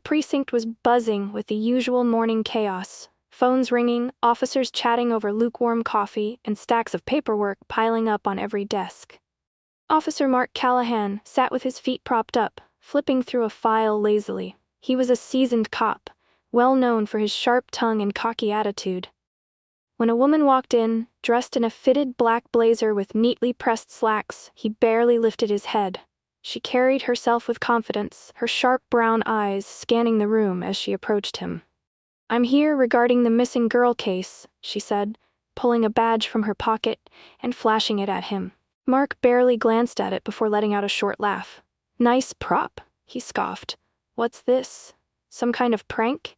precinct was buzzing with the usual morning chaos. Phones ringing, officers chatting over lukewarm coffee, and stacks of paperwork piling up on every desk. Officer Mark Callahan sat with his feet propped up, flipping through a file lazily. He was a seasoned cop, well known for his sharp tongue and cocky attitude. When a woman walked in, dressed in a fitted black blazer with neatly pressed slacks, he barely lifted his head. She carried herself with confidence, her sharp brown eyes scanning the room as she approached him. "I'm here regarding the missing girl case," she said, pulling a badge from her pocket and flashing it at him. Mark barely glanced at it before letting out a short laugh. "Nice prop," he scoffed. "What's this? Some kind of prank?"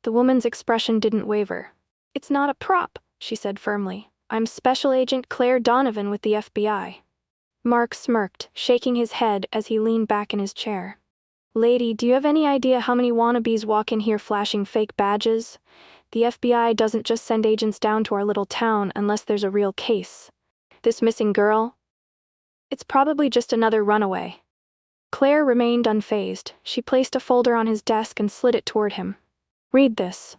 The woman's expression didn't waver. "It's not a prop," she said firmly. "I'm Special Agent Claire Donovan with the FBI." Mark smirked, shaking his head as he leaned back in his chair. "Lady, do you have any idea how many wannabes walk in here flashing fake badges? The FBI doesn't just send agents down to our little town unless there's a real case. This missing girl? It's probably just another runaway." Claire remained unfazed. She placed a folder on his desk and slid it toward him. "Read this."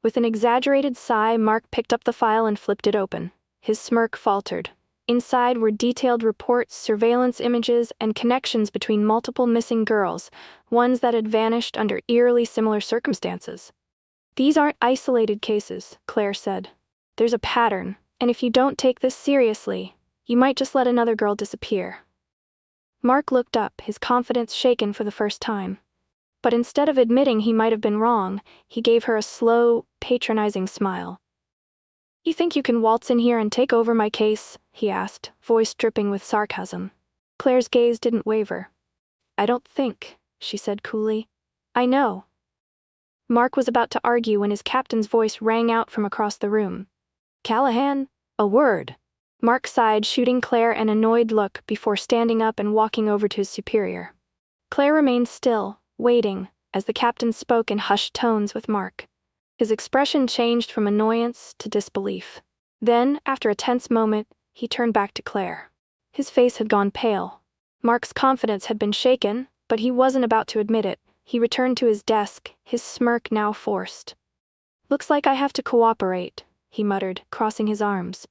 With an exaggerated sigh, Mark picked up the file and flipped it open. His smirk faltered. Inside were detailed reports, surveillance images, and connections between multiple missing girls, ones that had vanished under eerily similar circumstances. "These aren't isolated cases," Claire said. "There's a pattern, and if you don't take this seriously, you might just let another girl disappear." Mark looked up, his confidence shaken for the first time. But instead of admitting he might have been wrong, he gave her a slow, patronizing smile. "You think you can waltz in here and take over my case?" he asked, voice dripping with sarcasm. Claire's gaze didn't waver. "I don't think," she said coolly. "I know." Mark was about to argue when his captain's voice rang out from across the room. "Callahan, a word." Mark sighed, shooting Claire an annoyed look before standing up and walking over to his superior. Claire remained still, waiting, as the captain spoke in hushed tones with Mark. His expression changed from annoyance to disbelief. Then, after a tense moment, he turned back to Claire. His face had gone pale. Mark's confidence had been shaken, but he wasn't about to admit it. He returned to his desk, his smirk now forced. "Looks like I have to cooperate," he muttered, crossing his arms.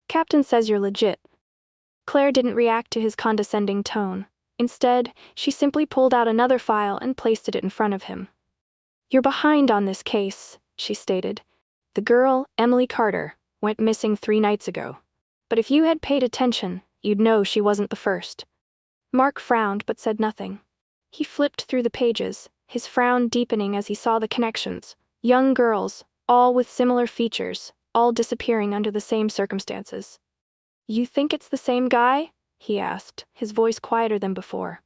"Captain says you're legit." Claire didn't react to his condescending tone. Instead, she simply pulled out another file and placed it in front of him. "You're behind on this case," she stated. "The girl, Emily Carter, went missing 3 nights ago. But if you had paid attention, you'd know she wasn't the first." Mark frowned but said nothing. He flipped through the pages, his frown deepening as he saw the connections. Young girls, all with similar features, all disappearing under the same circumstances. "You think it's the same guy?" he asked, his voice quieter than before.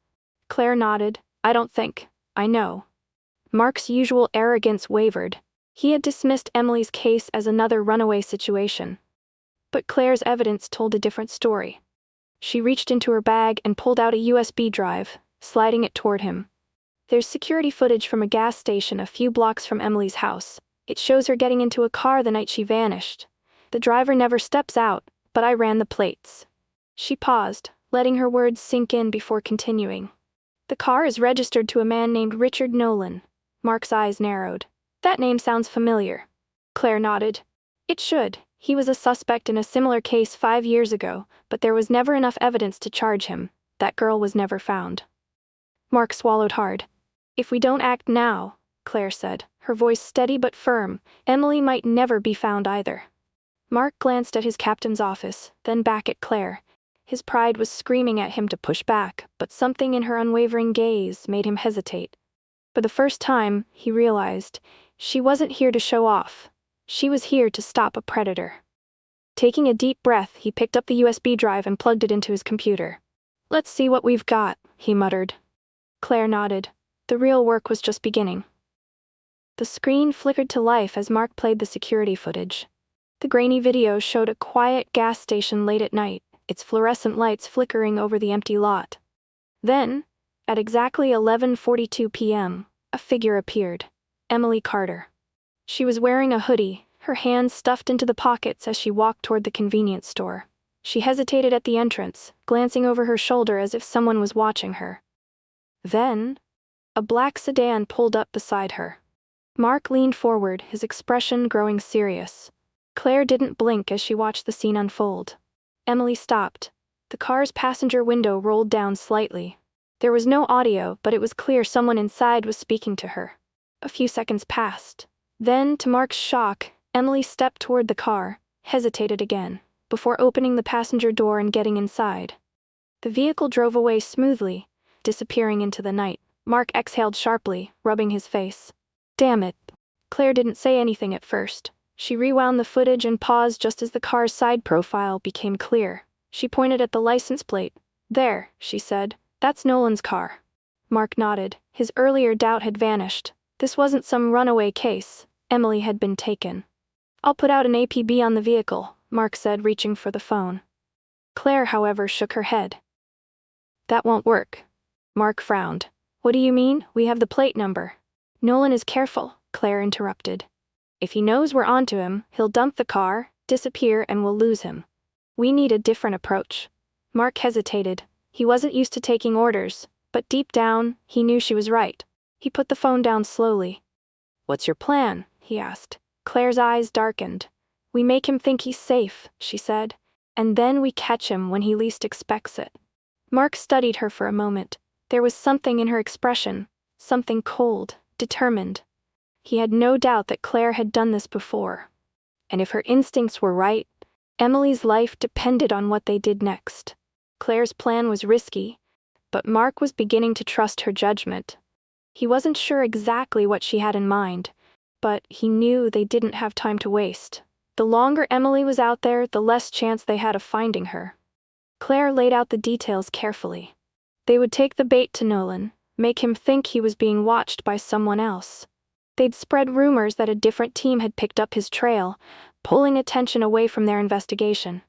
Claire nodded. "I don't think. I know." Mark's usual arrogance wavered. He had dismissed Emily's case as another runaway situation. But Claire's evidence told a different story. She reached into her bag and pulled out a USB drive, sliding it toward him. "There's security footage from a gas station a few blocks from Emily's house. It shows her getting into a car the night she vanished. The driver never steps out, but I ran the plates." She paused, letting her words sink in before continuing. "The car is registered to a man named Richard Nolan." Mark's eyes narrowed. "That name sounds familiar." Claire nodded. "It should. He was a suspect in a similar case 5 years ago, but there was never enough evidence to charge him. That girl was never found." Mark swallowed hard. "If we don't act now," Claire said, her voice steady but firm, "Emily might never be found either." Mark glanced at his captain's office, then back at Claire. His pride was screaming at him to push back, but something in her unwavering gaze made him hesitate. For the first time, he realized, she wasn't here to show off. She was here to stop a predator. Taking a deep breath, he picked up the USB drive and plugged it into his computer. "Let's see what we've got," he muttered. Claire nodded. The real work was just beginning. The screen flickered to life as Mark played the security footage. The grainy video showed a quiet gas station late at night, its fluorescent lights flickering over the empty lot. Then, at exactly 11:42 p.m., a figure appeared. Emily Carter. She was wearing a hoodie, her hands stuffed into the pockets as she walked toward the convenience store. She hesitated at the entrance, glancing over her shoulder as if someone was watching her. Then, A black sedan pulled up beside her. Mark leaned forward, his expression growing serious. Claire didn't blink as she watched the scene unfold. Emily stopped. The car's passenger window rolled down slightly. There was no audio, but it was clear someone inside was speaking to her. A few seconds passed. Then, to Mark's shock, Emily stepped toward the car, hesitated again, before opening the passenger door and getting inside. The vehicle drove away smoothly, disappearing into the night. Mark exhaled sharply, rubbing his face. Damn it. Claire didn't say anything at first. She rewound the footage and paused just as the car's side profile became clear. She pointed at the license plate. There, she said. That's Nolan's car. Mark nodded. His earlier doubt had vanished. This wasn't some runaway case. Emily had been taken. I'll put out an APB on the vehicle, Mark said, reaching for the phone. Claire, however, shook her head. That won't work. Mark frowned. What do you mean? We have the plate number. Nolan is careful, Claire interrupted. If he knows we're onto him, he'll dump the car, disappear, and we'll lose him. We need a different approach. Mark hesitated. He wasn't used to taking orders, but deep down, he knew she was right. He put the phone down slowly. What's your plan? He asked. Claire's eyes darkened. We make him think he's safe, she said, and then we catch him when he least expects it. Mark studied her for a moment. There was something in her expression, something cold, determined. He had no doubt that Claire had done this before. And if her instincts were right, Emily's life depended on what they did next. Claire's plan was risky, but Mark was beginning to trust her judgment. He wasn't sure exactly what she had in mind, but he knew they didn't have time to waste. The longer Emily was out there, the less chance they had of finding her. Claire laid out the details carefully. They would take the bait to Nolan, make him think he was being watched by someone else. They'd spread rumors that a different team had picked up his trail, pulling attention away from their investigation.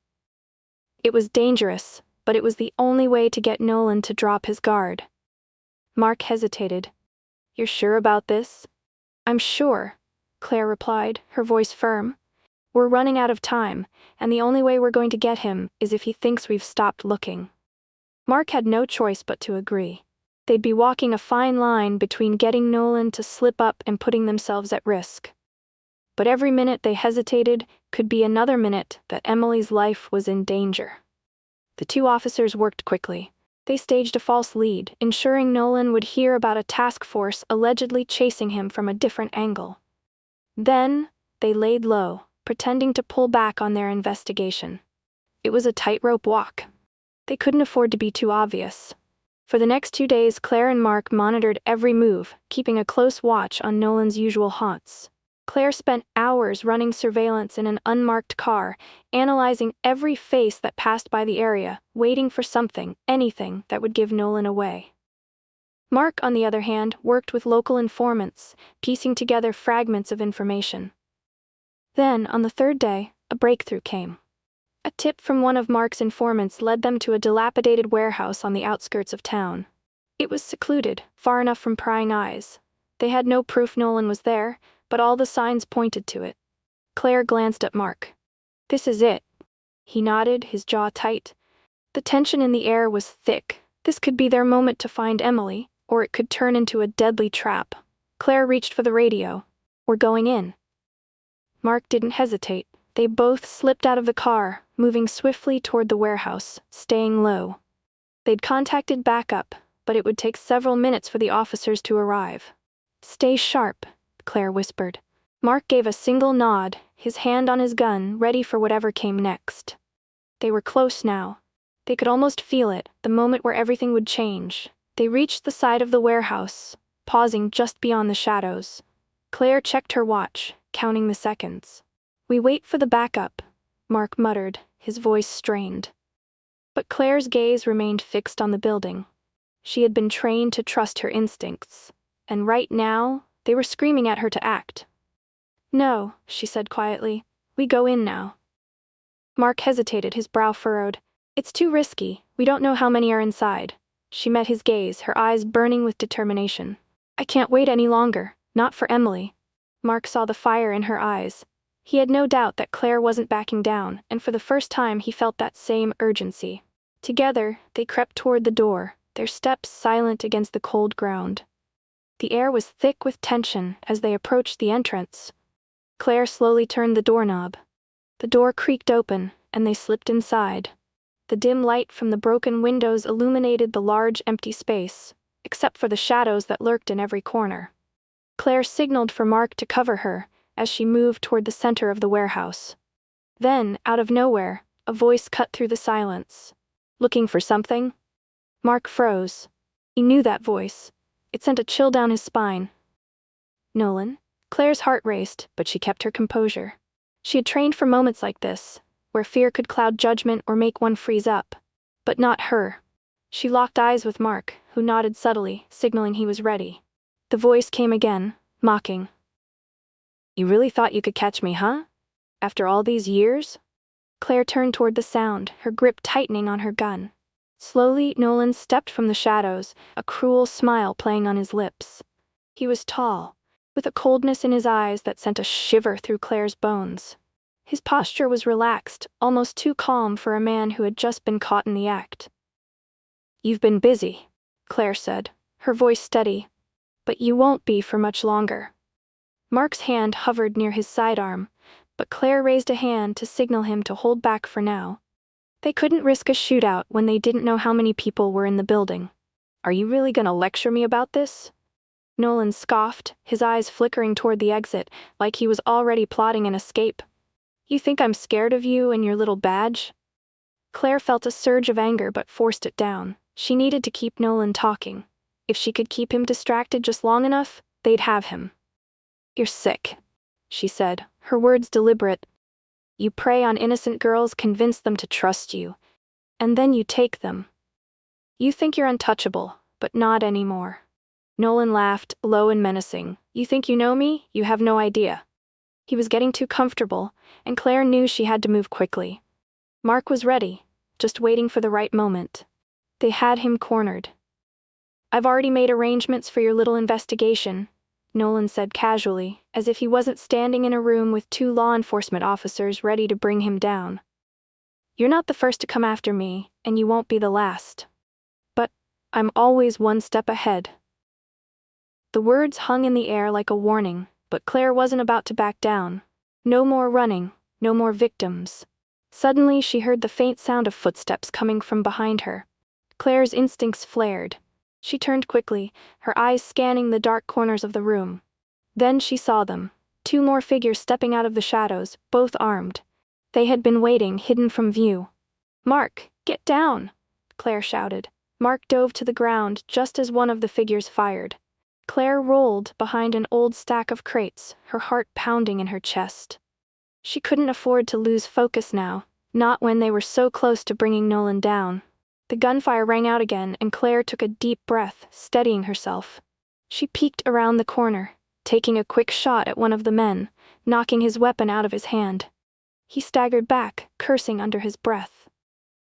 It was dangerous, but it was the only way to get Nolan to drop his guard. Mark hesitated. You're sure about this? I'm sure, Claire replied, her voice firm. We're running out of time, and the only way we're going to get him is if he thinks we've stopped looking. Mark had no choice but to agree. They'd be walking a fine line between getting Nolan to slip up and putting themselves at risk. But every minute they hesitated could be another minute that Emily's life was in danger. The two officers worked quickly. They staged a false lead, ensuring Nolan would hear about a task force allegedly chasing him from a different angle. Then, they laid low, pretending to pull back on their investigation. It was a tightrope walk. They couldn't afford to be too obvious. For the next 2 days, Claire and Mark monitored every move, keeping a close watch on Nolan's usual haunts. Claire spent hours running surveillance in an unmarked car, analyzing every face that passed by the area, waiting for something, anything, that would give Nolan away. Mark, on the other hand, worked with local informants, piecing together fragments of information. Then, on the third day, a breakthrough came. A tip from one of Mark's informants led them to a dilapidated warehouse on the outskirts of town. It was secluded, far enough from prying eyes. They had no proof Nolan was there, but all the signs pointed to it. Claire glanced at Mark. This is it. He nodded, his jaw tight. The tension in the air was thick. This could be their moment to find Emily, or it could turn into a deadly trap. Claire reached for the radio. We're going in. Mark didn't hesitate. They both slipped out of the car, moving swiftly toward the warehouse, staying low. They'd contacted backup, but it would take several minutes for the officers to arrive. Stay sharp, Claire whispered. Mark gave a single nod, his hand on his gun, ready for whatever came next. They were close now. They could almost feel it, the moment where everything would change. They reached the side of the warehouse, pausing just beyond the shadows. Claire checked her watch, counting the seconds. We wait for the backup, Mark muttered, his voice strained. But Claire's gaze remained fixed on the building. She had been trained to trust her instincts, and right now, they were screaming at her to act. No, she said quietly. We go in now. Mark hesitated, his brow furrowed. It's too risky. We don't know how many are inside. She met his gaze, her eyes burning with determination. I can't wait any longer, not for Emily. Mark saw the fire in her eyes. He had no doubt that Claire wasn't backing down, and for the first time he felt that same urgency. Together, they crept toward the door, their steps silent against the cold ground. The air was thick with tension as they approached the entrance. Claire slowly turned the doorknob. The door creaked open, and they slipped inside. The dim light from the broken windows illuminated the large empty space, except for the shadows that lurked in every corner. Claire signaled for Mark to cover her as she moved toward the center of the warehouse. Then, out of nowhere, a voice cut through the silence. "Looking for something?" Mark froze. He knew that voice. It sent a chill down his spine. "Nolan?" Claire's heart raced, but she kept her composure. She had trained for moments like this, where fear could cloud judgment or make one freeze up. But not her. She locked eyes with Mark, who nodded subtly, signaling he was ready. The voice came again, mocking. "You really thought you could catch me, huh? After all these years?" Claire turned toward the sound, her grip tightening on her gun. Slowly, Nolan stepped from the shadows, a cruel smile playing on his lips. He was tall, with a coldness in his eyes that sent a shiver through Claire's bones. His posture was relaxed, almost too calm for a man who had just been caught in the act. "You've been busy," Claire said, her voice steady. "But you won't be for much longer." Mark's hand hovered near his sidearm, but Claire raised a hand to signal him to hold back for now. They couldn't risk a shootout when they didn't know how many people were in the building. "Are you really gonna lecture me about this?" Nolan scoffed, his eyes flickering toward the exit, like he was already plotting an escape. "You think I'm scared of you and your little badge?" Claire felt a surge of anger but forced it down. She needed to keep Nolan talking. If she could keep him distracted just long enough, they'd have him. "You're sick," she said, her words deliberate. "You prey on innocent girls, convince them to trust you, and then you take them. You think you're untouchable, but not anymore." Nolan laughed, low and menacing. "You think you know me? You have no idea." He was getting too comfortable, and Claire knew she had to move quickly. Mark was ready, just waiting for the right moment. They had him cornered. "I've already made arrangements for your little investigation," Nolan said casually, as if he wasn't standing in a room with 2 law enforcement officers ready to bring him down. "You're not the first to come after me, and you won't be the last. But I'm always one step ahead." The words hung in the air like a warning, but Claire wasn't about to back down. No more running, no more victims. Suddenly she heard the faint sound of footsteps coming from behind her. Claire's instincts flared. She turned quickly, her eyes scanning the dark corners of the room. Then she saw them, 2 more figures stepping out of the shadows, both armed. They had been waiting, hidden from view. "Mark, get down!" Claire shouted. Mark dove to the ground just as one of the figures fired. Claire rolled behind an old stack of crates, her heart pounding in her chest. She couldn't afford to lose focus now, not when they were so close to bringing Nolan down. The gunfire rang out again, and Claire took a deep breath, steadying herself. She peeked around the corner, taking a quick shot at one of the men, knocking his weapon out of his hand. He staggered back, cursing under his breath.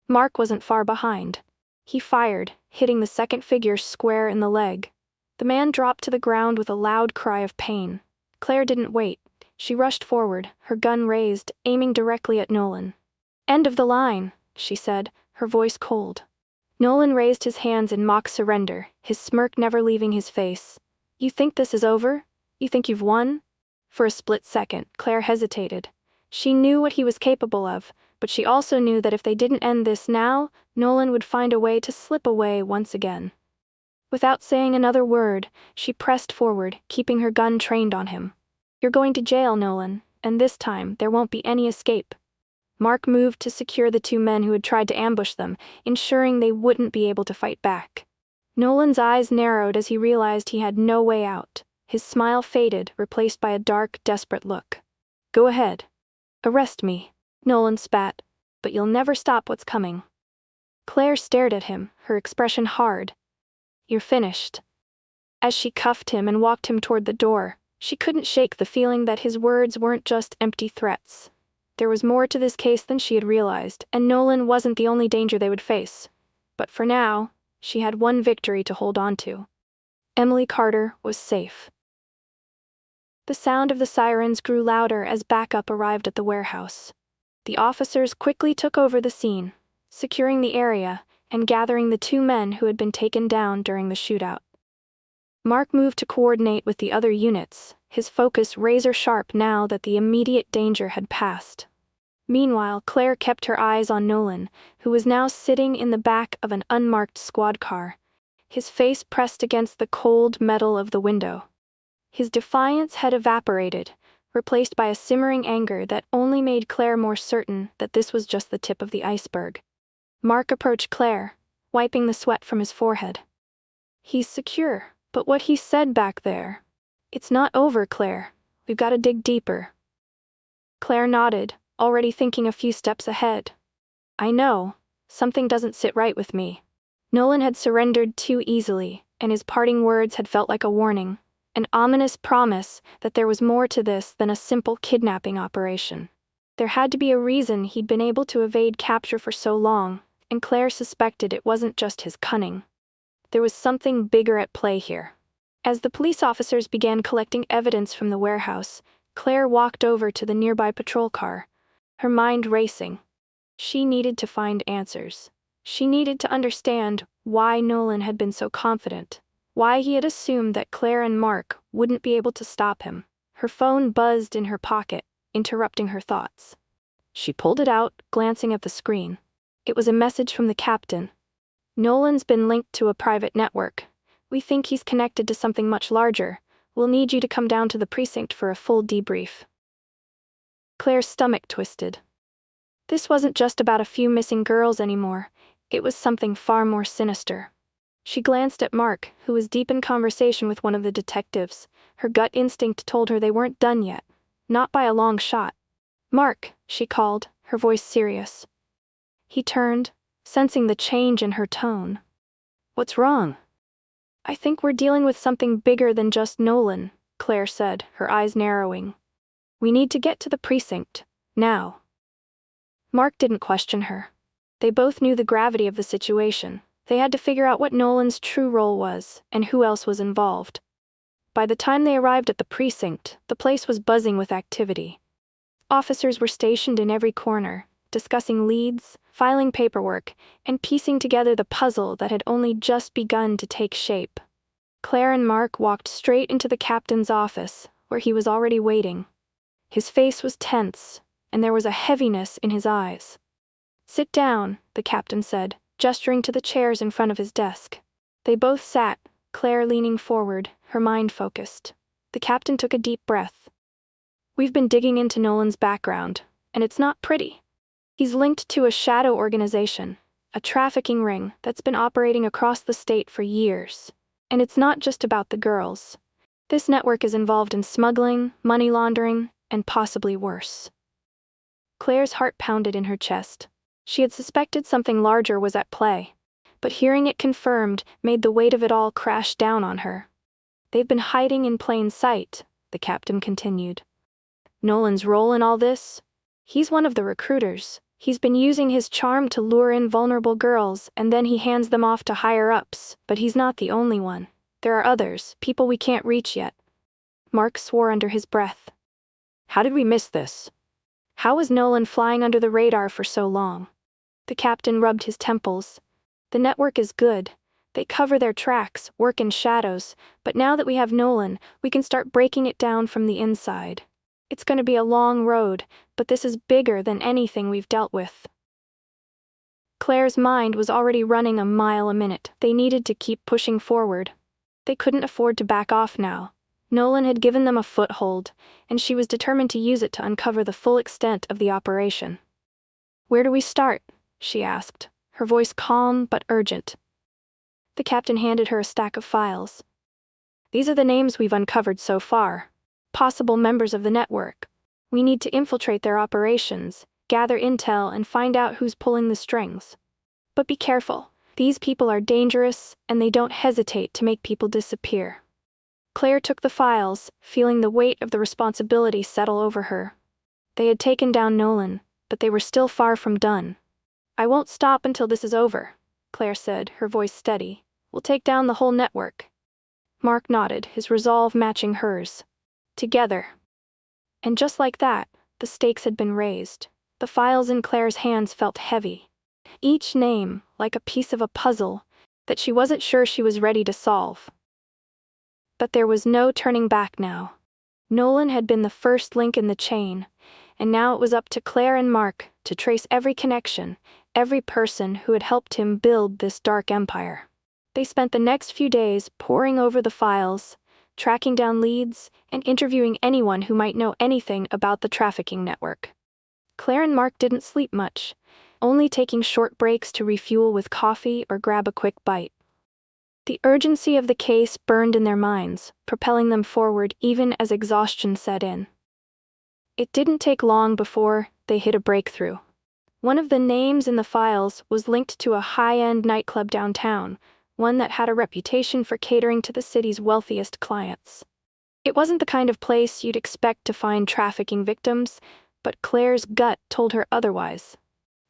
Mark wasn't far behind. He fired, hitting the second figure square in the leg. The man dropped to the ground with a loud cry of pain. Claire didn't wait. She rushed forward, her gun raised, aiming directly at Nolan. "End of the line," she said, her voice cold. Nolan raised his hands in mock surrender, his smirk never leaving his face. "You think this is over? You think you've won?" For a split second, Claire hesitated. She knew what he was capable of, but she also knew that if they didn't end this now, Nolan would find a way to slip away once again. Without saying another word, she pressed forward, keeping her gun trained on him. "You're going to jail, Nolan, and this time there won't be any escape." Mark moved to secure the 2 men who had tried to ambush them, ensuring they wouldn't be able to fight back. Nolan's eyes narrowed as he realized he had no way out. His smile faded, replaced by a dark, desperate look. "Go ahead. Arrest me," Nolan spat, "but you'll never stop what's coming." Claire stared at him, her expression hard. "You're finished." As she cuffed him and walked him toward the door, she couldn't shake the feeling that his words weren't just empty threats. There was more to this case than she had realized, and Nolan wasn't the only danger they would face. But for now, she had one victory to hold on to. Emily Carter was safe. The sound of the sirens grew louder as backup arrived at the warehouse. The officers quickly took over the scene, securing the area and gathering the 2 men who had been taken down during the shootout. Mark moved to coordinate with the other units, his focus razor-sharp now that the immediate danger had passed. Meanwhile, Claire kept her eyes on Nolan, who was now sitting in the back of an unmarked squad car, his face pressed against the cold metal of the window. His defiance had evaporated, replaced by a simmering anger that only made Claire more certain that this was just the tip of the iceberg. Mark approached Claire, wiping the sweat from his forehead. "He's secure, but what he said back there... It's not over, Claire. We've got to dig deeper." Claire nodded, already thinking a few steps ahead. "I know. Something doesn't sit right with me." Nolan had surrendered too easily, and his parting words had felt like a warning, an ominous promise that there was more to this than a simple kidnapping operation. There had to be a reason he'd been able to evade capture for so long, and Claire suspected it wasn't just his cunning. There was something bigger at play here. As the police officers began collecting evidence from the warehouse, Claire walked over to the nearby patrol car, her mind racing. She needed to find answers. She needed to understand why Nolan had been so confident, why he had assumed that Claire and Mark wouldn't be able to stop him. Her phone buzzed in her pocket, interrupting her thoughts. She pulled it out, glancing at the screen. It was a message from the captain. "Nolan's been linked to a private network. We think he's connected to something much larger. We'll need you to come down to the precinct for a full debrief." Claire's stomach twisted. This wasn't just about a few missing girls anymore. It was something far more sinister. She glanced at Mark, who was deep in conversation with one of the detectives. Her gut instinct told her they weren't done yet. Not by a long shot. "Mark," she called, her voice serious. He turned, sensing the change in her tone. "What's wrong?" "I think we're dealing with something bigger than just Nolan," Claire said, her eyes narrowing. "We need to get to the precinct, now." Mark didn't question her. They both knew the gravity of the situation. They had to figure out what Nolan's true role was, and who else was involved. By the time they arrived at the precinct, the place was buzzing with activity. Officers were stationed in every corner, discussing leads, filing paperwork, and piecing together the puzzle that had only just begun to take shape. Claire and Mark walked straight into the captain's office, where he was already waiting. His face was tense, and there was a heaviness in his eyes. "Sit down," the captain said, gesturing to the chairs in front of his desk. They both sat, Claire leaning forward, her mind focused. The captain took a deep breath. "We've been digging into Nolan's background, and it's not pretty. He's linked to a shadow organization, a trafficking ring that's been operating across the state for years. And it's not just about the girls. This network is involved in smuggling, money laundering, and possibly worse." Claire's heart pounded in her chest. She had suspected something larger was at play, but hearing it confirmed made the weight of it all crash down on her. "They've been hiding in plain sight," the captain continued. "Nolan's role in all this? He's one of the recruiters. He's been using his charm to lure in vulnerable girls, and then he hands them off to higher-ups, but he's not the only one. There are others, people we can't reach yet." Mark swore under his breath. "How did we miss this? How was Nolan flying under the radar for so long?" The captain rubbed his temples. "The network is good. They cover their tracks, work in shadows, but now that we have Nolan, we can start breaking it down from the inside. It's going to be a long road, but this is bigger than anything we've dealt with." Claire's mind was already running a mile a minute. They needed to keep pushing forward. They couldn't afford to back off now. Nolan had given them a foothold, and she was determined to use it to uncover the full extent of the operation. "Where do we start?" she asked, her voice calm but urgent. The captain handed her a stack of files. "These are the names we've uncovered so far. Possible members of the network. We need to infiltrate their operations, gather intel, and find out who's pulling the strings. But be careful. These people are dangerous, and they don't hesitate to make people disappear." Claire took the files, feeling the weight of the responsibility settle over her. They had taken down Nolan, but they were still far from done. "I won't stop until this is over," Claire said, her voice steady. "We'll take down the whole network." Mark nodded, his resolve matching hers. Together. And just like that, the stakes had been raised. The files in Claire's hands felt heavy. Each name, like a piece of a puzzle, that she wasn't sure she was ready to solve. But there was no turning back now. Nolan had been the first link in the chain, and now it was up to Claire and Mark to trace every connection, every person who had helped him build this dark empire. They spent the next few days poring over the files, tracking down leads, and interviewing anyone who might know anything about the trafficking network. Claire and Mark didn't sleep much, only taking short breaks to refuel with coffee or grab a quick bite. The urgency of the case burned in their minds, propelling them forward even as exhaustion set in. It didn't take long before they hit a breakthrough. One of the names in the files was linked to a high-end nightclub downtown, one that had a reputation for catering to the city's wealthiest clients. It wasn't the kind of place you'd expect to find trafficking victims, but Claire's gut told her otherwise.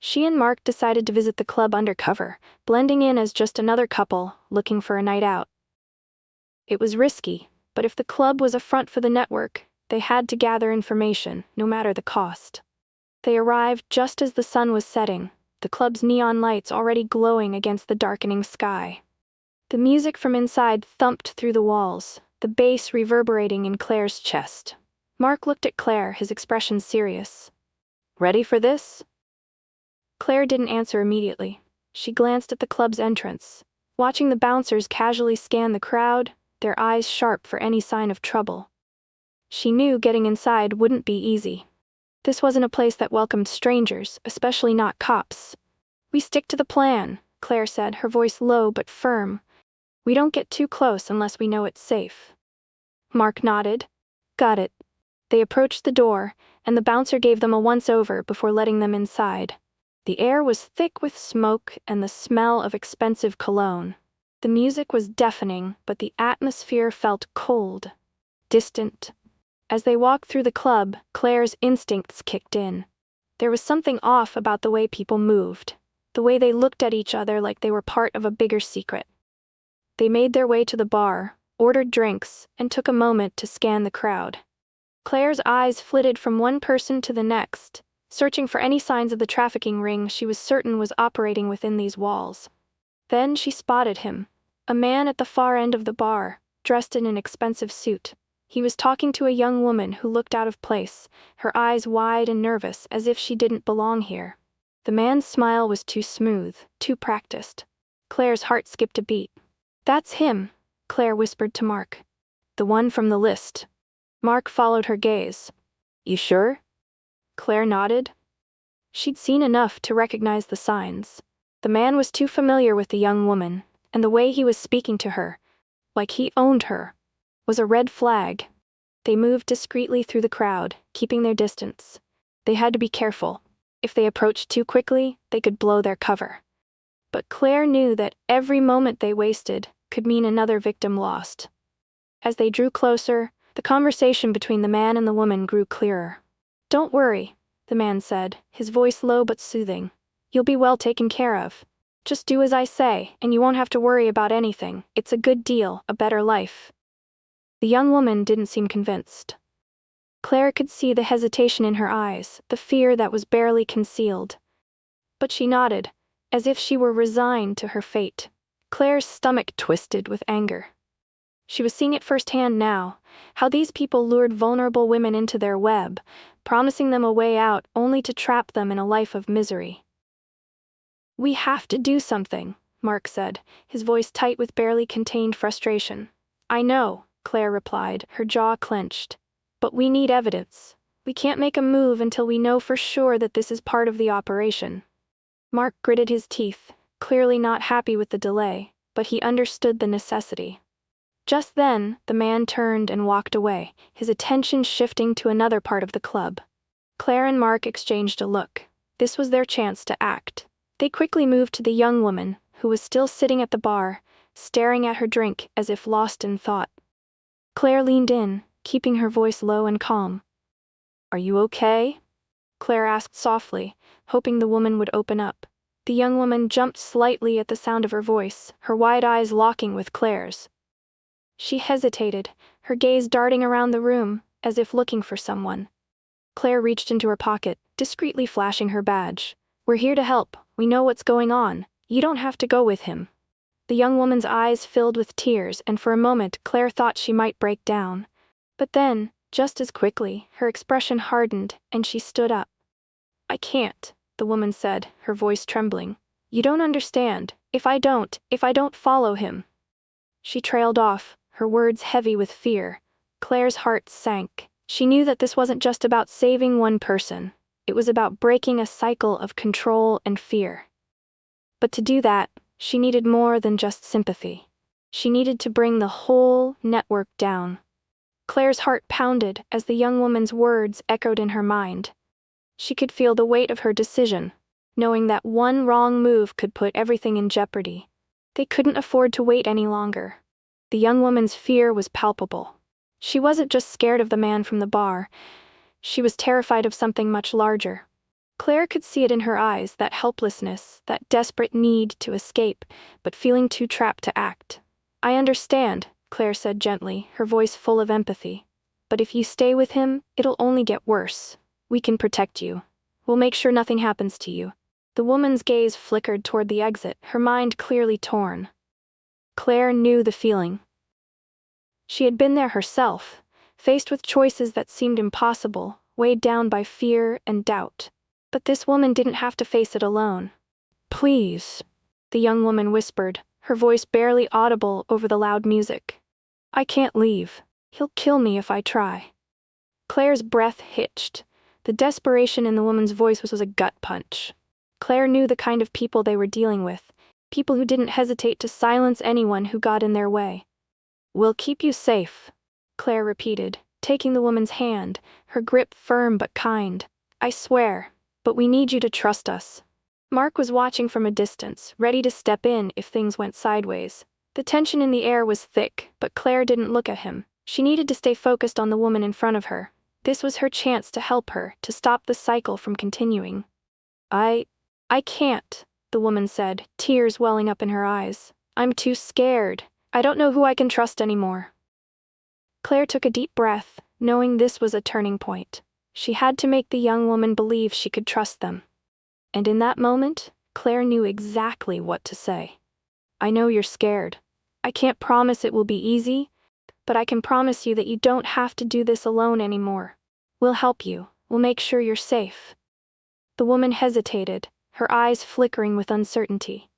She and Mark decided to visit the club undercover, blending in as just another couple looking for a night out. It was risky, but if the club was a front for the network, they had to gather information, no matter the cost. They arrived just as the sun was setting, the club's neon lights already glowing against the darkening sky. The music from inside thumped through the walls, the bass reverberating in Claire's chest. Mark looked at Claire, his expression serious. "Ready for this?" Claire didn't answer immediately. She glanced at the club's entrance, watching the bouncers casually scan the crowd, their eyes sharp for any sign of trouble. She knew getting inside wouldn't be easy. This wasn't a place that welcomed strangers, especially not cops. "We stick to the plan," Claire said, her voice low but firm. "We don't get too close unless we know it's safe." Mark nodded. "Got it." They approached the door, and the bouncer gave them a once-over before letting them inside. The air was thick with smoke and the smell of expensive cologne. The music was deafening, but the atmosphere felt cold, distant. As they walked through the club, Claire's instincts kicked in. There was something off about the way people moved, the way they looked at each other like they were part of a bigger secret. They made their way to the bar, ordered drinks, and took a moment to scan the crowd. Claire's eyes flitted from one person to the next, searching for any signs of the trafficking ring she was certain was operating within these walls. Then she spotted him, a man at the far end of the bar, dressed in an expensive suit. He was talking to a young woman who looked out of place, her eyes wide and nervous as if she didn't belong here. The man's smile was too smooth, too practiced. Claire's heart skipped a beat. "That's him," Claire whispered to Mark. "The one from the list." Mark followed her gaze. "You sure?" Claire nodded. She'd seen enough to recognize the signs. The man was too familiar with the young woman, and the way he was speaking to her, like he owned her, was a red flag. They moved discreetly through the crowd, keeping their distance. They had to be careful. If they approached too quickly, they could blow their cover. But Claire knew that every moment they wasted could mean another victim lost. As they drew closer, the conversation between the man and the woman grew clearer. "Don't worry," the man said, his voice low but soothing. "You'll be well taken care of. Just do as I say, and you won't have to worry about anything. It's a good deal, a better life." The young woman didn't seem convinced. Claire could see the hesitation in her eyes, the fear that was barely concealed. But she nodded, as if she were resigned to her fate. Claire's stomach twisted with anger. She was seeing it firsthand now, how these people lured vulnerable women into their web, promising them a way out only to trap them in a life of misery. "We have to do something," Mark said, his voice tight with barely contained frustration. "I know," Claire replied, her jaw clenched. "But we need evidence. We can't make a move until we know for sure that this is part of the operation." Mark gritted his teeth, clearly not happy with the delay, but he understood the necessity. Just then, the man turned and walked away, his attention shifting to another part of the club. Claire and Mark exchanged a look. This was their chance to act. They quickly moved to the young woman, who was still sitting at the bar, staring at her drink as if lost in thought. Claire leaned in, keeping her voice low and calm. "Are you okay?" Claire asked softly, hoping the woman would open up. The young woman jumped slightly at the sound of her voice, her wide eyes locking with Claire's. She hesitated, her gaze darting around the room, as if looking for someone. Claire reached into her pocket, discreetly flashing her badge. "We're here to help. We know what's going on. You don't have to go with him." The young woman's eyes filled with tears, and for a moment Claire thought she might break down. But then, just as quickly, her expression hardened, and she stood up. "I can't," the woman said, her voice trembling. "You don't understand. If I don't follow him." She trailed off, her words heavy with fear. Claire's heart sank. She knew that this wasn't just about saving one person. It was about breaking a cycle of control and fear. But to do that, she needed more than just sympathy. She needed to bring the whole network down. Claire's heart pounded as the young woman's words echoed in her mind. She could feel the weight of her decision, knowing that one wrong move could put everything in jeopardy. They couldn't afford to wait any longer. The young woman's fear was palpable. She wasn't just scared of the man from the bar. She was terrified of something much larger. Claire could see it in her eyes, that helplessness, that desperate need to escape, but feeling too trapped to act. "I understand," Claire said gently, her voice full of empathy. "But if you stay with him, it'll only get worse. We can protect you. We'll make sure nothing happens to you." The woman's gaze flickered toward the exit, her mind clearly torn. Claire knew the feeling. She had been there herself, faced with choices that seemed impossible, weighed down by fear and doubt. But this woman didn't have to face it alone. "Please," the young woman whispered, her voice barely audible over the loud music. "I can't leave. He'll kill me if I try." Claire's breath hitched. The desperation in the woman's voice was a gut punch. Claire knew the kind of people they were dealing with, people who didn't hesitate to silence anyone who got in their way. "We'll keep you safe," Claire repeated, taking the woman's hand, her grip firm but kind. "I swear. But we need you to trust us." Mark was watching from a distance, ready to step in if things went sideways. The tension in the air was thick, but Claire didn't look at him. She needed to stay focused on the woman in front of her. This was her chance to help her, to stop the cycle from continuing. I can't," the woman said, tears welling up in her eyes. "I'm too scared. I don't know who I can trust anymore." Claire took a deep breath, knowing this was a turning point. She had to make the young woman believe she could trust them. And in that moment, Claire knew exactly what to say. "I know you're scared. I can't promise it will be easy, but I can promise you that you don't have to do this alone anymore. We'll help you. We'll make sure you're safe." The woman hesitated, her eyes flickering with uncertainty.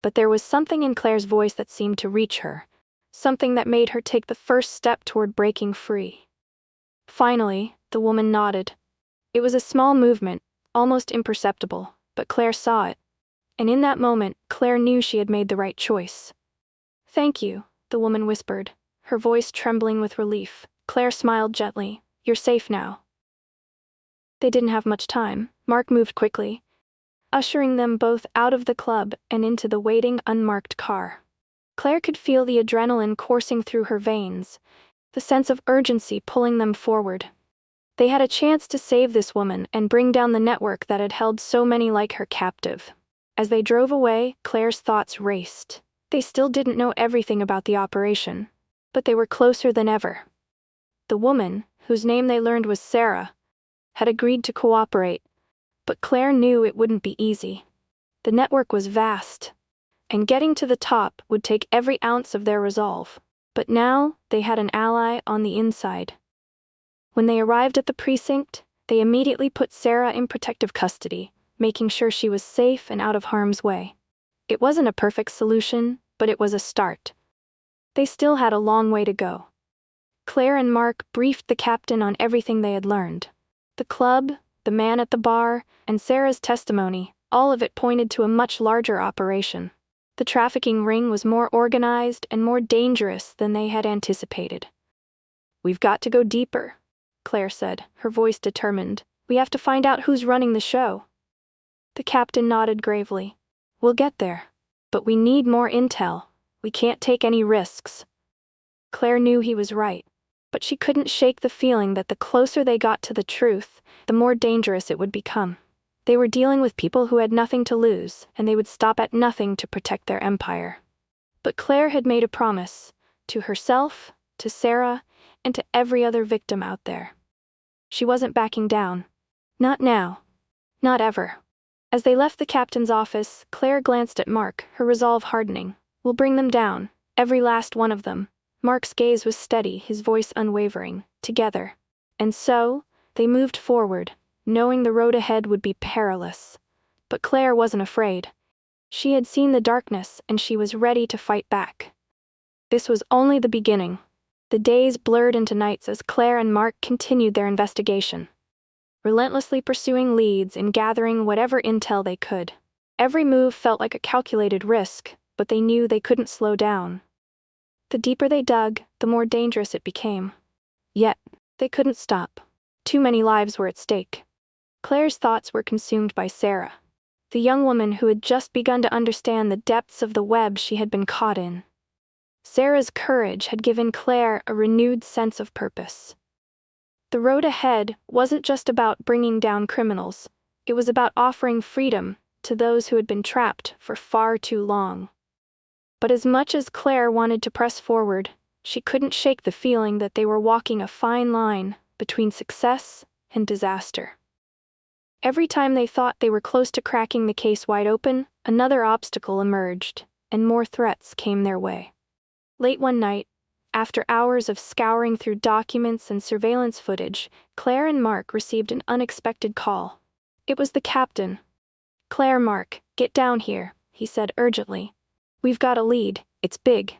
But there was something in Claire's voice that seemed to reach her, something that made her take the first step toward breaking free. Finally, the woman nodded. It was a small movement, almost imperceptible, but Claire saw it. And in that moment, Claire knew she had made the right choice. "Thank you," the woman whispered, her voice trembling with relief. Claire smiled gently. "You're safe now." They didn't have much time. Mark moved quickly, ushering them both out of the club and into the waiting, unmarked car. Claire could feel the adrenaline coursing through her veins, the sense of urgency pulling them forward. They had a chance to save this woman and bring down the network that had held so many like her captive. As they drove away, Claire's thoughts raced. They still didn't know everything about the operation, but they were closer than ever. The woman, whose name they learned was Sarah, had agreed to cooperate, but Claire knew it wouldn't be easy. The network was vast, and getting to the top would take every ounce of their resolve. But now, they had an ally on the inside. When they arrived at the precinct, they immediately put Sarah in protective custody, making sure she was safe and out of harm's way. It wasn't a perfect solution, but it was a start. They still had a long way to go. Claire and Mark briefed the captain on everything they had learned. The club, the man at the bar, and Sarah's testimony, all of it pointed to a much larger operation. The trafficking ring was more organized and more dangerous than they had anticipated. "We've got to go deeper," Claire said, her voice determined. "We have to find out who's running the show." The captain nodded gravely. "We'll get there. But we need more intel. We can't take any risks." Claire knew he was right, but she couldn't shake the feeling that the closer they got to the truth, the more dangerous it would become. They were dealing with people who had nothing to lose, and they would stop at nothing to protect their empire. But Claire had made a promise, to herself, to Sarah, and to every other victim out there. She wasn't backing down. Not now. Not ever. As they left the captain's office, Claire glanced at Mark, her resolve hardening. We'll bring them down, every last one of them. Mark's gaze was steady, his voice unwavering. Together. And so, they moved forward, knowing the road ahead would be perilous. But Claire wasn't afraid. She had seen the darkness and she was ready to fight back. This was only the beginning. The days blurred into nights as Claire and Mark continued their investigation, relentlessly pursuing leads and gathering whatever intel they could. Every move felt like a calculated risk, but they knew they couldn't slow down. The deeper they dug, the more dangerous it became. Yet, they couldn't stop. Too many lives were at stake. Claire's thoughts were consumed by Sarah, the young woman who had just begun to understand the depths of the web she had been caught in. Sarah's courage had given Claire a renewed sense of purpose. The road ahead wasn't just about bringing down criminals, it was about offering freedom to those who had been trapped for far too long. But as much as Claire wanted to press forward, she couldn't shake the feeling that they were walking a fine line between success and disaster. Every time they thought they were close to cracking the case wide open, another obstacle emerged, and more threats came their way. Late one night, after hours of scouring through documents and surveillance footage, Claire and Mark received an unexpected call. It was the captain. "Claire, Mark, get down here," he said urgently. "We've got a lead, it's big."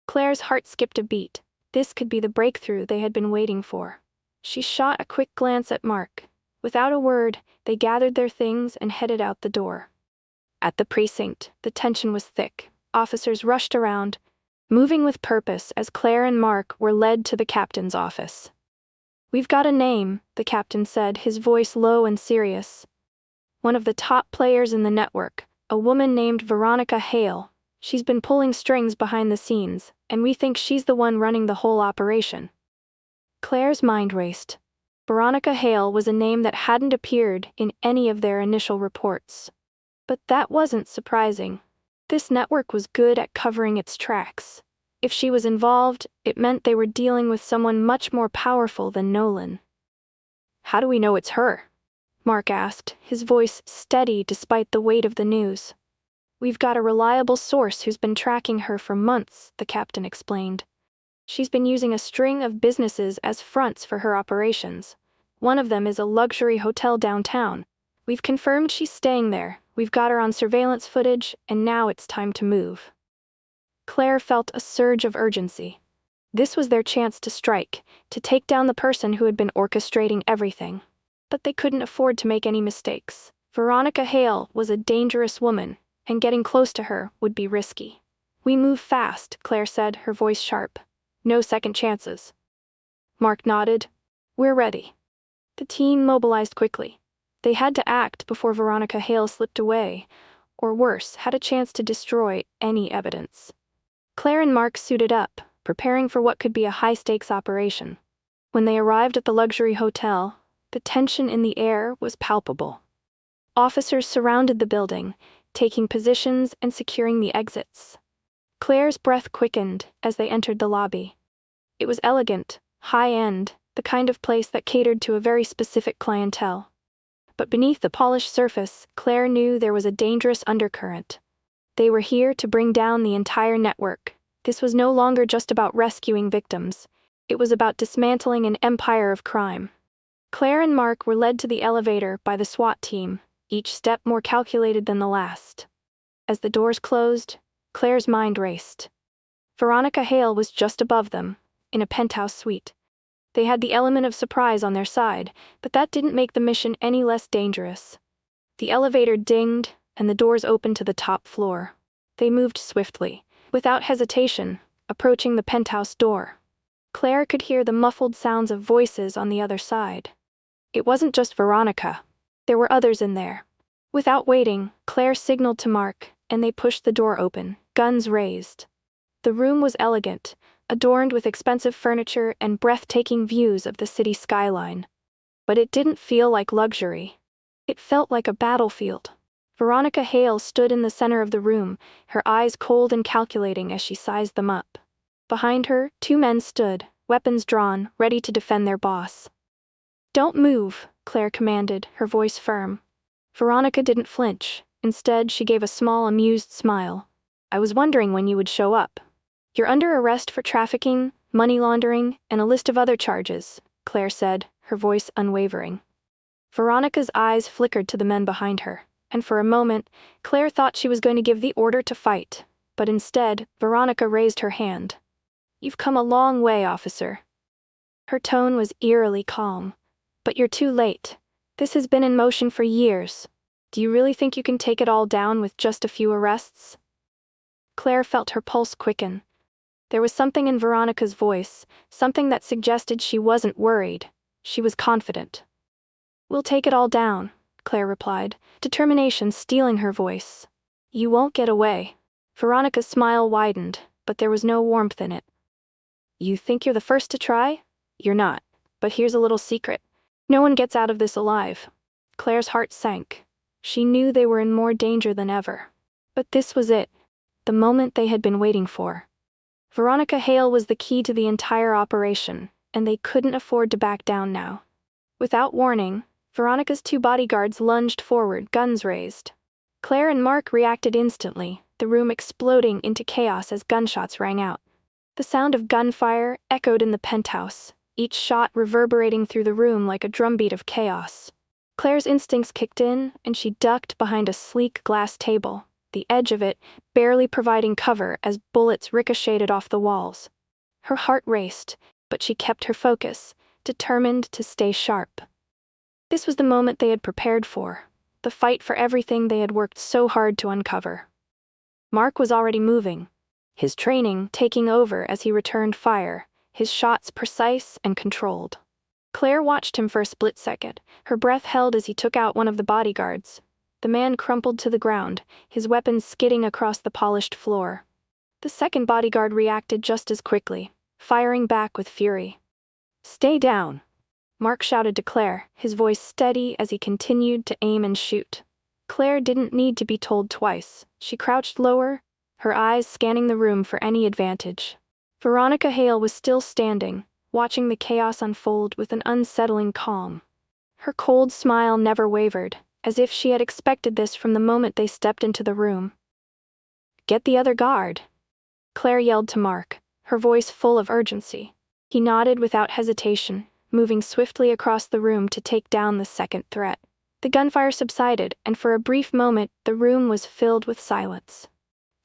Claire's heart skipped a beat. This could be the breakthrough they had been waiting for. She shot a quick glance at Mark. Without a word, they gathered their things and headed out the door. At the precinct, the tension was thick. Officers rushed around, moving with purpose as Claire and Mark were led to the captain's office. "We've got a name," the captain said, his voice low and serious. "One of the top players in the network, a woman named Veronica Hale. She's been pulling strings behind the scenes, and we think she's the one running the whole operation." Claire's mind raced. Veronica Hale was a name that hadn't appeared in any of their initial reports. But that wasn't surprising. This network was good at covering its tracks. If she was involved, it meant they were dealing with someone much more powerful than Nolan. "How do we know it's her?" Mark asked, his voice steady despite the weight of the news. "We've got a reliable source who's been tracking her for months," the captain explained. "She's been using a string of businesses as fronts for her operations. One of them is a luxury hotel downtown. We've confirmed she's staying there, we've got her on surveillance footage, and now it's time to move." Claire felt a surge of urgency. This was their chance to strike, to take down the person who had been orchestrating everything. But they couldn't afford to make any mistakes. Veronica Hale was a dangerous woman, and getting close to her would be risky. "We move fast," Claire said, her voice sharp. "No second chances." Mark nodded. "We're ready." The team mobilized quickly. They had to act before Veronica Hale slipped away, or worse, had a chance to destroy any evidence. Claire and Mark suited up, preparing for what could be a high-stakes operation. When they arrived at the luxury hotel, the tension in the air was palpable. Officers surrounded the building, taking positions and securing the exits. Claire's breath quickened as they entered the lobby. It was elegant, high-end, the kind of place that catered to a very specific clientele. But beneath the polished surface, Claire knew there was a dangerous undercurrent. They were here to bring down the entire network. This was no longer just about rescuing victims. It was about dismantling an empire of crime. Claire and Mark were led to the elevator by the SWAT team, each step more calculated than the last. As the doors closed, Claire's mind raced. Veronica Hale was just above them, in a penthouse suite. They had the element of surprise on their side, but that didn't make the mission any less dangerous. The elevator dinged, and the doors opened to the top floor. They moved swiftly, without hesitation, approaching the penthouse door. Claire could hear the muffled sounds of voices on the other side. It wasn't just Veronica. There were others in there. Without waiting, Claire signaled to Mark, and they pushed the door open, guns raised. The room was elegant, adorned with expensive furniture and breathtaking views of the city skyline. But it didn't feel like luxury. It felt like a battlefield. Veronica Hale stood in the center of the room, her eyes cold and calculating as she sized them up. Behind her, two men stood, weapons drawn, ready to defend their boss. "Don't move," Claire commanded, her voice firm. Veronica didn't flinch. Instead, she gave a small, amused smile. I was wondering when you would show up. You're under arrest for trafficking, money laundering, and a list of other charges, Claire said, her voice unwavering. Veronica's eyes flickered to the men behind her, and for a moment, Claire thought she was going to give the order to fight, but instead, Veronica raised her hand. You've come a long way, officer. Her tone was eerily calm. But you're too late. This has been in motion for years. Do you really think you can take it all down with just a few arrests? Claire felt her pulse quicken. There was something in Veronica's voice, something that suggested she wasn't worried. She was confident. We'll take it all down, Claire replied, determination stealing her voice. You won't get away. Veronica's smile widened, but there was no warmth in it. You think you're the first to try? You're not. But here's a little secret. No one gets out of this alive. Claire's heart sank. She knew they were in more danger than ever. But this was it. The moment they had been waiting for. Veronica Hale was the key to the entire operation, and they couldn't afford to back down now. Without warning, Veronica's two bodyguards lunged forward, guns raised. Claire and Mark reacted instantly, the room exploding into chaos as gunshots rang out. The sound of gunfire echoed in the penthouse, each shot reverberating through the room like a drumbeat of chaos. Claire's instincts kicked in, and she ducked behind a sleek glass table, the edge of it barely providing cover as bullets ricocheted off the walls. Her heart raced, but she kept her focus, determined to stay sharp. This was the moment they had prepared for, the fight for everything they had worked so hard to uncover. Mark was already moving, his training taking over as he returned fire, his shots precise and controlled. Claire watched him for a split second, her breath held as he took out one of the bodyguards. The man crumpled to the ground, his weapon skidding across the polished floor. The second bodyguard reacted just as quickly, firing back with fury. Stay down, Mark shouted to Claire, his voice steady as he continued to aim and shoot. Claire didn't need to be told twice. She crouched lower, her eyes scanning the room for any advantage. Veronica Hale was still standing, watching the chaos unfold with an unsettling calm. Her cold smile never wavered, as if she had expected this from the moment they stepped into the room. Get the other guard, Claire yelled to Mark, her voice full of urgency. He nodded without hesitation, moving swiftly across the room to take down the second threat. The gunfire subsided, and for a brief moment, the room was filled with silence.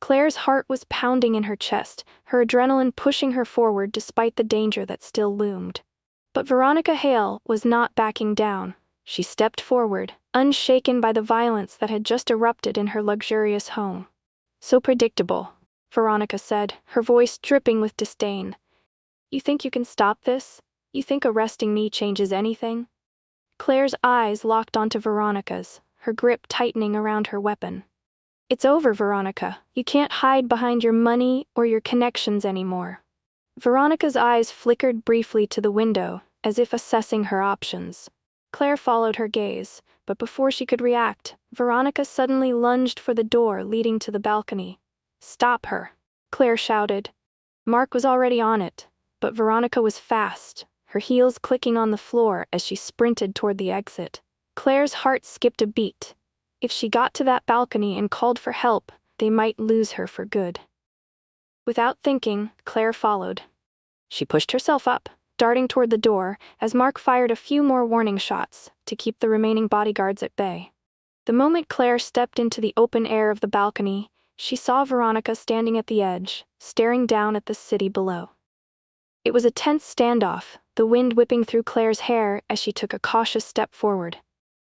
Claire's heart was pounding in her chest, her adrenaline pushing her forward despite the danger that still loomed. But Veronica Hale was not backing down. She stepped forward, unshaken by the violence that had just erupted in her luxurious home. So predictable, Veronica said, her voice dripping with disdain. You think you can stop this? You think arresting me changes anything? Claire's eyes locked onto Veronica's, her grip tightening around her weapon. It's over, Veronica. You can't hide behind your money or your connections anymore. Veronica's eyes flickered briefly to the window, as if assessing her options. Claire followed her gaze, but before she could react, Veronica suddenly lunged for the door leading to the balcony. Stop her, Claire shouted. Mark was already on it, but Veronica was fast, her heels clicking on the floor as she sprinted toward the exit. Claire's heart skipped a beat. If she got to that balcony and called for help, they might lose her for good. Without thinking, Claire followed. She pushed herself up, darting toward the door, as Mark fired a few more warning shots to keep the remaining bodyguards at bay. The moment Claire stepped into the open air of the balcony, she saw Veronica standing at the edge, staring down at the city below. It was a tense standoff, the wind whipping through Claire's hair as she took a cautious step forward.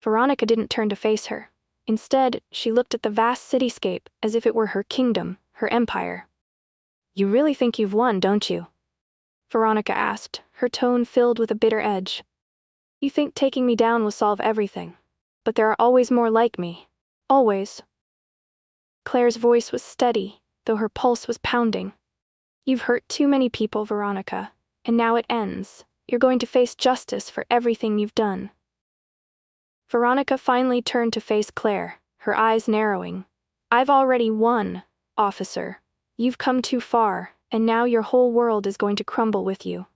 Veronica didn't turn to face her. Instead, she looked at the vast cityscape as if it were her kingdom, her empire. You really think you've won, don't you? Veronica asked, her tone filled with a bitter edge. You think taking me down will solve everything. But there are always more like me. Always. Claire's voice was steady, though her pulse was pounding. You've hurt too many people, Veronica, and now it ends. You're going to face justice for everything you've done. Veronica finally turned to face Claire, her eyes narrowing. I've already won, officer. You've come too far, and now your whole world is going to crumble with you.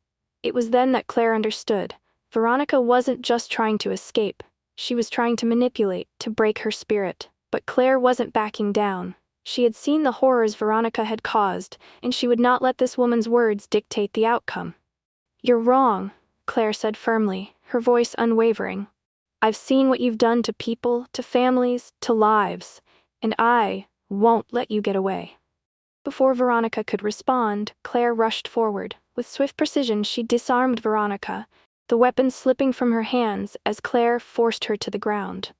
It was then that Claire understood. Veronica wasn't just trying to escape. She was trying to manipulate, to break her spirit. But Claire wasn't backing down. She had seen the horrors Veronica had caused, and she would not let this woman's words dictate the outcome. "You're wrong," Claire said firmly, her voice unwavering. "I've seen what you've done to people, to families, to lives, and I won't let you get away." Before Veronica could respond, Claire rushed forward. With swift precision, she disarmed Veronica, the weapon slipping from her hands as Claire forced her to the ground.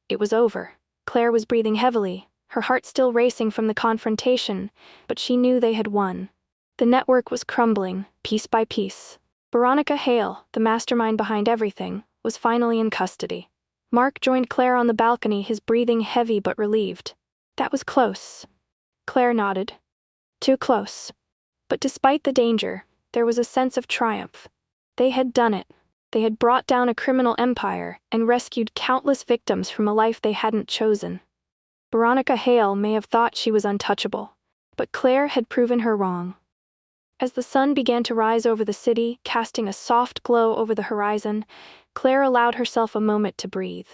It was over. Claire was breathing heavily, her heart still racing from the confrontation, but she knew they had won. The network was crumbling, piece by piece. Veronica Hale, the mastermind behind everything, was finally in custody. Mark joined Claire on the balcony, his breathing heavy but relieved. "That was close." Claire nodded. "Too close." But despite the danger, there was a sense of triumph. They had done it. They had brought down a criminal empire and rescued countless victims from a life they hadn't chosen. Veronica Hale may have thought she was untouchable, but Claire had proven her wrong. As the sun began to rise over the city, casting a soft glow over the horizon, Claire allowed herself a moment to breathe.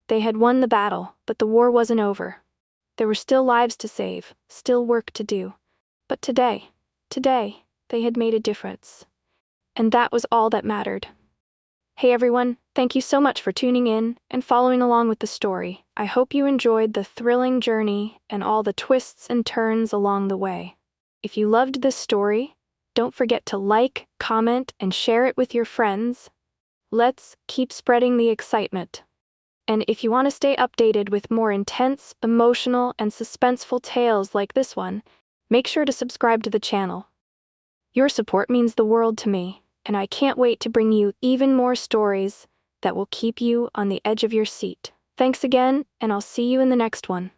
They had won the battle, but the war wasn't over. There were still lives to save, still work to do. But today, they had made a difference. And that was all that mattered. Hey everyone, thank you so much for tuning in and following along with the story. I hope you enjoyed the thrilling journey and all the twists and turns along the way. If you loved this story, don't forget to like, comment, and share it with your friends. Let's keep spreading the excitement. And if you want to stay updated with more intense, emotional, and suspenseful tales like this one, make sure to subscribe to the channel. Your support means the world to me, and I can't wait to bring you even more stories that will keep you on the edge of your seat. Thanks again, and I'll see you in the next one.